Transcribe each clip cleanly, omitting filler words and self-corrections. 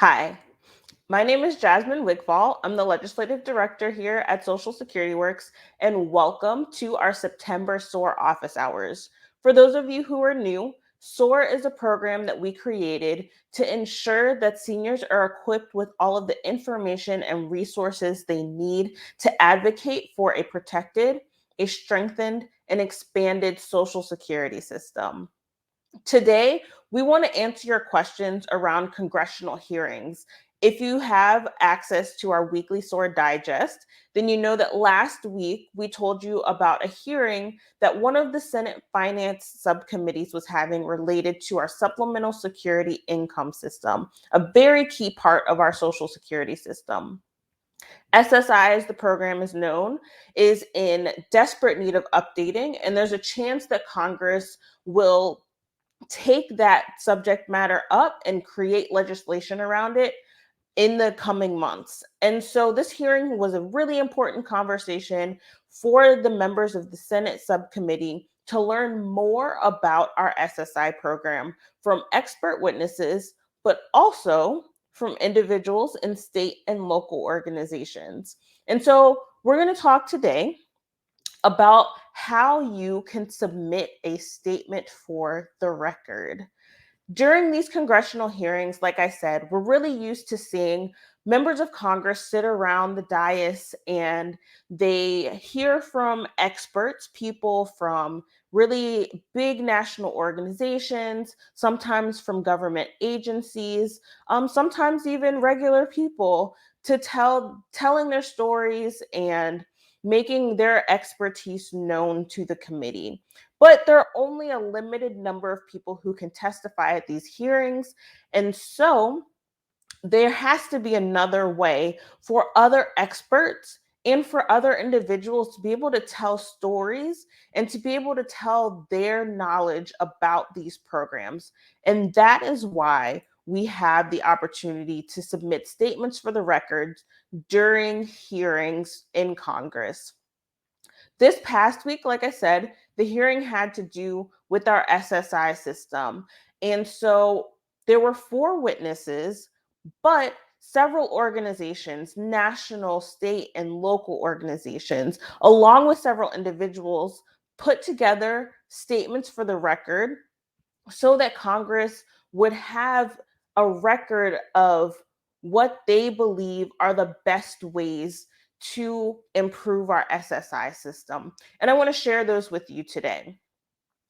Hi, my name is Jasmine Wigfall. I'm the Legislative Director here at Social Security Works, and welcome to our September SOAR office hours. For those of you who are new, SOAR is a program that we created to ensure that seniors are equipped with all of the information and resources they need to advocate for a protected, a strengthened, and expanded Social Security system. Today, we want to answer your questions around congressional hearings. If you have access to our weekly SOAR digest, then you know that last week we told you about a hearing that one of the Senate Finance subcommittees was having related to our supplemental security income system, a very key part of our Social Security system. SSI, as the program is known, is in desperate need of updating, and there's a chance that Congress will take that subject matter up and create legislation around it in the coming months. And so this hearing was a really important conversation for the members of the Senate subcommittee to learn more about our SSI program from expert witnesses, but also from individuals in state and local organizations. And so we're going to talk today about how you can submit a statement for the record. During these congressional hearings, like I said, we're really used to seeing members of Congress sit around the dais and they hear from experts, people from really big national organizations, sometimes from government agencies, sometimes even regular people to telling their stories and making their expertise known to the committee. But there are only a limited number of people who can testify at these hearings. And so there has to be another way for other experts and for other individuals to be able to tell stories and to be able to tell their knowledge about these programs. And that is why we have the opportunity to submit statements for the record during hearings in Congress. This past week, like I said, the hearing had to do with our SSI system. And so there were four witnesses, but several organizations, national, state, and local organizations, along with several individuals, put together statements for the record so that Congress would have a record of what they believe are the best ways to improve our SSI system. And I want to share those with you today.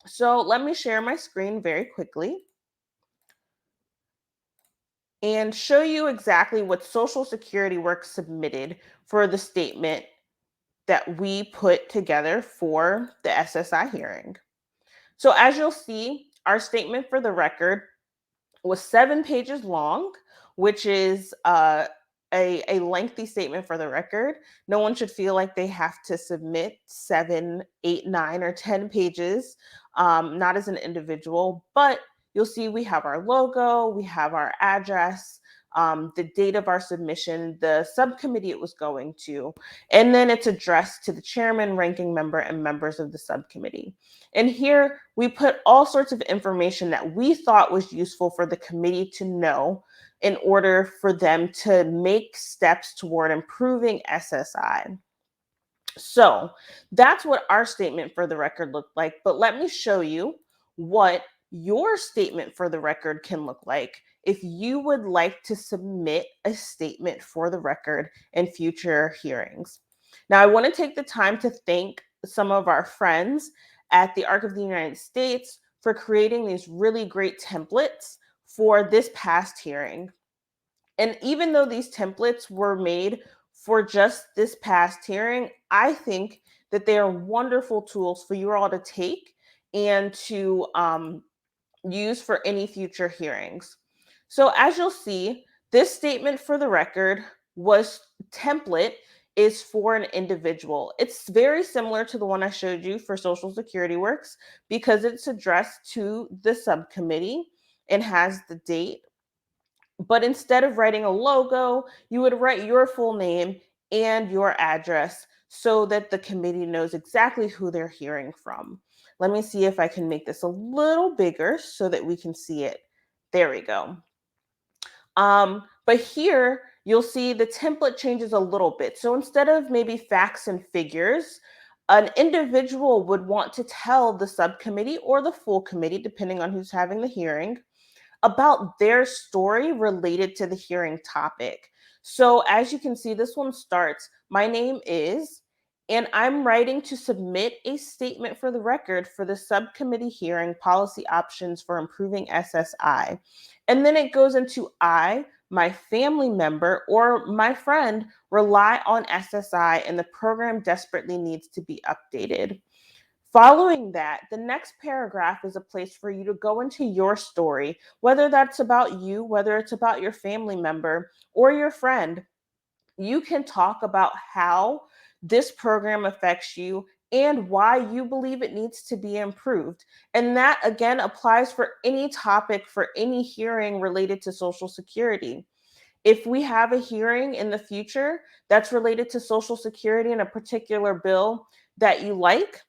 So let me share my screen very quickly and show you exactly what Social Security Works submitted for the statement that we put together for the SSI hearing. So as you'll see, our statement for the record was 7 pages long, which is a lengthy statement for the record. No one should feel like they have to submit 7, 8, 9, or 10 pages, not as an individual, but you'll see we have our logo, we have our address, the date of our submission, the subcommittee it was going to, and then it's addressed to the chairman, ranking member, and members of the subcommittee. And here we put all sorts of information that we thought was useful for the committee to know in order for them to make steps toward improving SSI. So that's what our statement for the record looked like. But let me show you what your statement for the record can look like if you would like to submit a statement for the record in future hearings. Now, I want to take the time to thank some of our friends at the Arc of the United States for creating these really great templates for this past hearing. And even though these templates were made for just this past hearing, I think that they are wonderful tools for you all to take and to use for any future hearings. So as you'll see, this statement for the record was template is for an individual. It's very similar to the one I showed you for Social Security Works because it's addressed to the subcommittee and has the date. But instead of writing a logo, you would write your full name and your address so that the committee knows exactly who they're hearing from. Let me see if I can make this a little bigger so that we can see it. There we go. But here you'll see the template changes a little bit. So instead of maybe facts and figures, an individual would want to tell the subcommittee or the full committee, depending on who's having the hearing, about their story related to the hearing topic. So as you can see, this one starts, my name is, and I'm writing to submit a statement for the record for the subcommittee hearing policy options for improving SSI. And then it goes into my family member, or my friend rely on SSI and the program desperately needs to be updated. Following that, the next paragraph is a place for you to go into your story, whether that's about you, whether it's about your family member or your friend. You can talk about how this program affects you and why you believe it needs to be improved. And that again applies for any topic, for any hearing related to Social Security. If we have a hearing in the future that's related to Social Security and a particular bill that you like,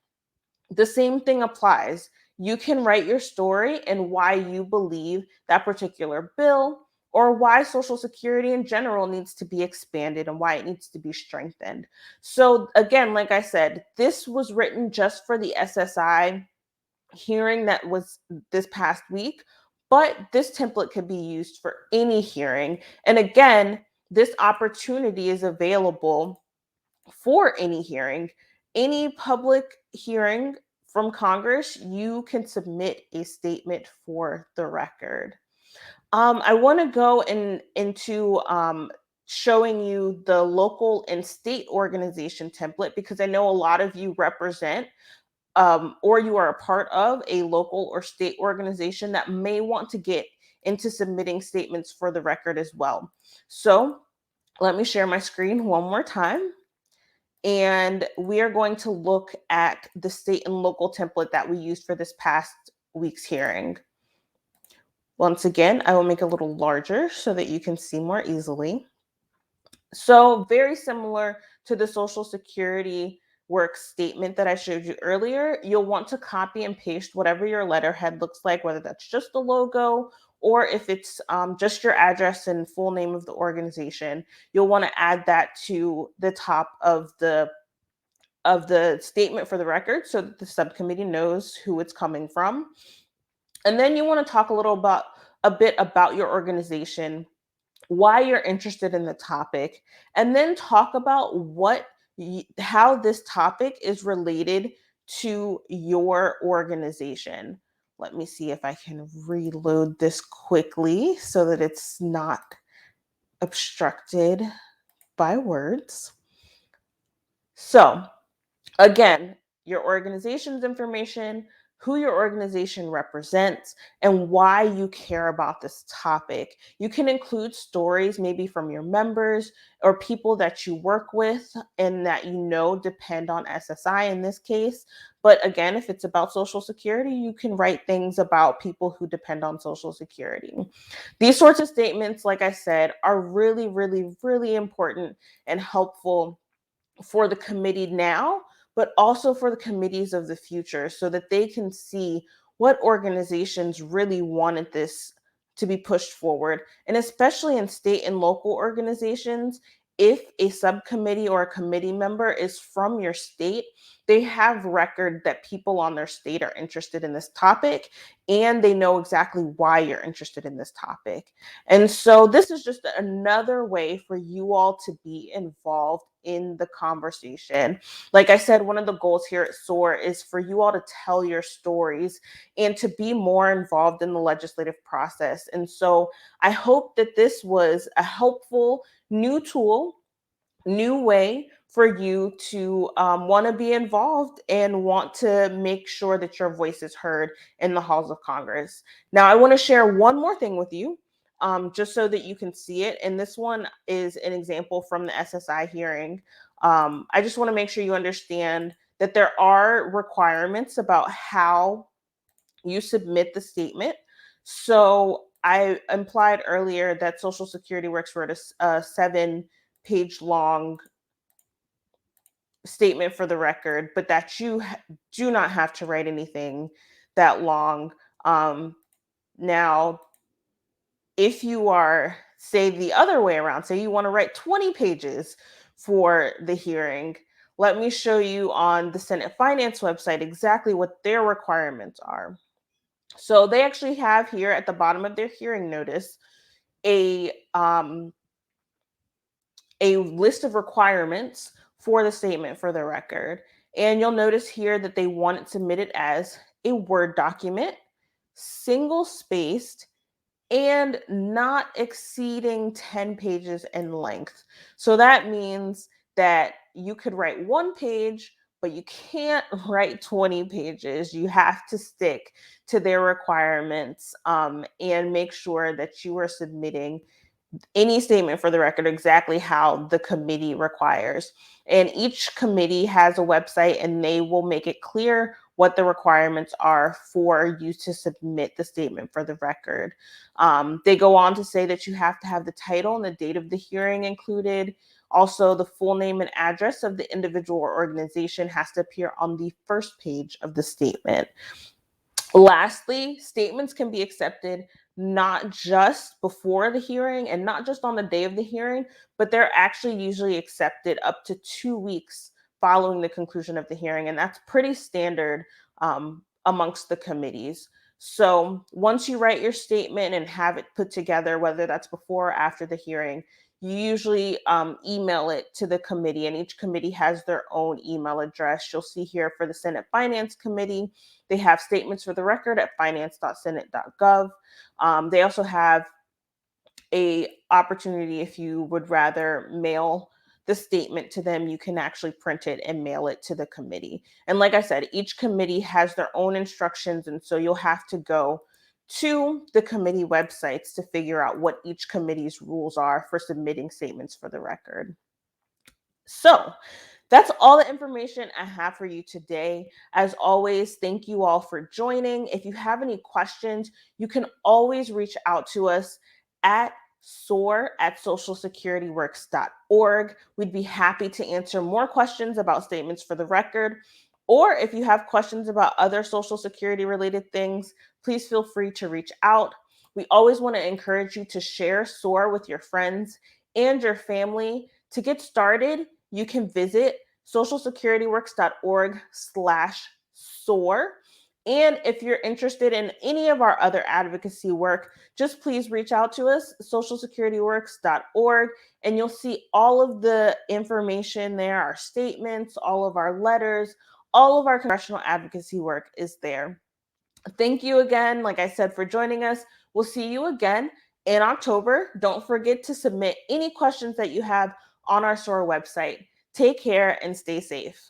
the same thing applies. You can write your story and why you believe that particular bill or why Social Security in general needs to be expanded and why it needs to be strengthened. So, again, like I said, this was written just for the SSI hearing that was this past week, but this template could be used for any hearing. And again, this opportunity is available for any hearing. Any public hearing from Congress, you can submit a statement for the record. I want to go into showing you the local and state organization template because I know a lot of you represent or you are a part of a local or state organization that may want to get into submitting statements for the record as well. So let me share my screen one more time. And we are going to look at the state and local template that we used for this past week's hearing. Once again, I will make it a little larger so that you can see more easily. So very similar to the Social Security work statement that I showed you earlier, you'll want to copy and paste whatever your letterhead looks like, whether that's just the logo or if it's just your address and full name of the organization. You'll want to add that to the top of the statement for the record so that the subcommittee knows who it's coming from. And then you want to talk a bit about your organization, why you're interested in the topic, and then talk about how this topic is related to your organization. Let me see if I can reload this quickly so that it's not obstructed by words. So, again, your organization's information, who your organization represents, and why you care about this topic. You can include stories maybe from your members or people that you work with and that you know depend on SSI in this case. But again, if it's about Social Security, you can write things about people who depend on Social Security. These sorts of statements, like I said, are really, really, really important and helpful for the committee now, but also for the committees of the future so that they can see what organizations really wanted this to be pushed forward. And especially in state and local organizations, if a subcommittee or a committee member is from your state, they have record that people on their state are interested in this topic and they know exactly why you're interested in this topic. And so this is just another way for you all to be involved in the conversation. Like I said, one of the goals here at SOAR is for you all to tell your stories and to be more involved in the legislative process. And so I hope that this was a helpful new tool, new way for you to want to be involved and want to make sure that your voice is heard in the halls of Congress. Now, I want to share one more thing with you, just so that you can see it. And this one is an example from the SSI hearing. I just want to make sure you understand that there are requirements about how you submit the statement. So I implied earlier that Social Security works for a 7-page long statement for the record, but that you do not have to write anything that long. Now, if you are say the other way around, say you want to write 20 pages for the hearing, let me show you on the Senate Finance website exactly what their requirements are. So they actually have here at the bottom of their hearing notice a list of requirements for the statement for the record. And you'll notice here that they want it submitted as a Word document, single spaced, and not exceeding 10 pages in length. So that means that you could write one page, but you can't write 20 pages. You have to stick to their requirements and make sure that you are submitting any statement for the record exactly how the committee requires. And each committee has a website and they will make it clear what the requirements are for you to submit the statement for the record. They go on to say that you have to have the title and the date of the hearing included. Also, the full name and address of the individual or organization has to appear on the first page of the statement. Lastly, statements can be accepted not just before the hearing and not just on the day of the hearing, but they're actually usually accepted up to 2 weeks following the conclusion of the hearing. And that's pretty standard amongst the committees. So once you write your statement and have it put together, whether that's before or after the hearing, you usually email it to the committee, and each committee has their own email address. You'll see here for the Senate Finance Committee, they have statements for the record at finance.senate.gov. They also have a opportunity, if you would rather mail the statement to them, you can actually print it and mail it to the committee. And like I said, each committee has their own instructions, and so you'll have to go to the committee websites to figure out what each committee's rules are for submitting statements for the record. So that's all the information I have for you today. As always, thank you all for joining. If you have any questions, you can always reach out to us at soar@socialsecurityworks.org. We'd be happy to answer more questions about statements for the record. Or if you have questions about other Social Security related things, please feel free to reach out. We always want to encourage you to share SOAR with your friends and your family. To get started, you can visit socialsecurityworks.org/SOAR. And if you're interested in any of our other advocacy work, just please reach out to us, socialsecurityworks.org, and you'll see all of the information there, our statements, all of our letters, all of our congressional advocacy work is there. Thank you again, like I said, for joining us. We'll see you again in October. Don't forget to submit any questions that you have on our SOAR website. Take care and stay safe.